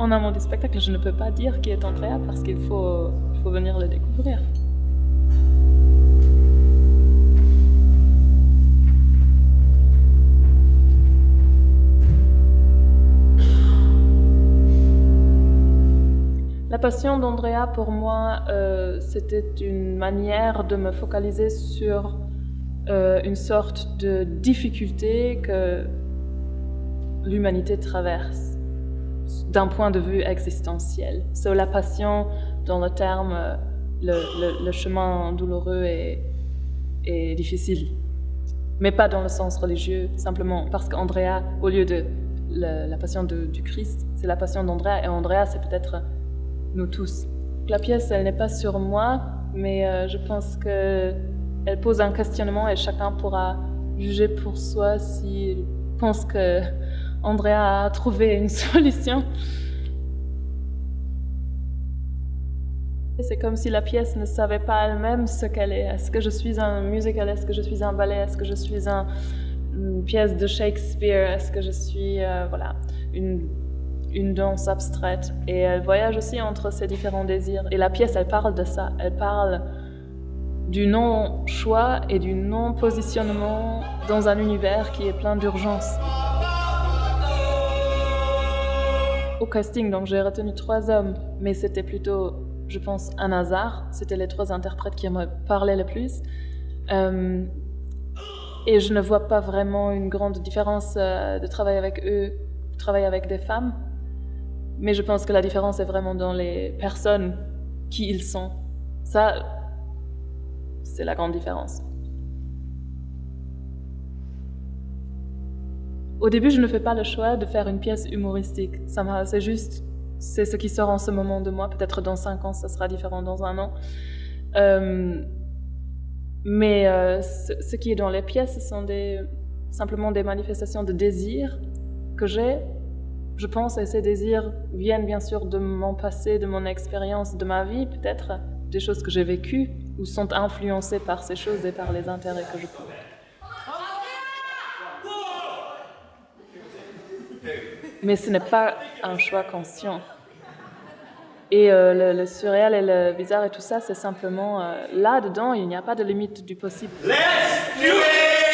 en amont du spectacle, je ne peux pas dire qui est Andrea parce qu'il faut venir le découvrir. La passion d'Andrea, pour moi, c'était une manière de me focaliser sur une sorte de difficulté que l'humanité traverse d'un point de vue existentiel. So, la passion, dans le terme, le chemin douloureux et difficile, mais pas dans le sens religieux, simplement parce qu'Andrea, au lieu de la passion du Christ, c'est la passion d'Andrea, et Andrea, c'est peut-être nous tous. La pièce, elle n'est pas sur moi, mais je pense qu'elle pose un questionnement et chacun pourra juger pour soi s'il pense que Andrea a trouvé une solution. C'est comme si la pièce ne savait pas elle-même ce qu'elle est. Est-ce que je suis un musical? Est-ce que je suis un ballet? Est-ce que je suis une pièce de Shakespeare? Est-ce que je suis une danse abstraite? Et elle voyage aussi entre ces différents désirs. Et la pièce, elle parle de ça. Elle parle du non-choix et du non-positionnement dans un univers qui est plein d'urgence. Au casting, donc j'ai retenu 3 hommes, mais c'était plutôt, je pense, un hasard. C'était les 3 interprètes qui me parlaient le plus. Et je ne vois pas vraiment une grande différence de travailler avec eux, de travailler avec des femmes. Mais je pense que la différence est vraiment dans les personnes qui ils sont. Ça, c'est la grande différence. Au début, je ne fais pas le choix de faire une pièce humoristique. C'est ce qui sort en ce moment de moi. Peut-être dans 5 ans, ça sera différent dans 1 an. Mais ce qui est dans les pièces, ce sont simplement des manifestations de désir que j'ai. Je pense que ces désirs viennent bien sûr de mon passé, de mon expérience, de ma vie, peut-être des choses que j'ai vécues ou sont influencées par ces choses et par les intérêts que je porte. Mais ce n'est pas un choix conscient. Et le surréel et le bizarre et tout ça, c'est simplement là-dedans, il n'y a pas de limite du possible. Let's do it!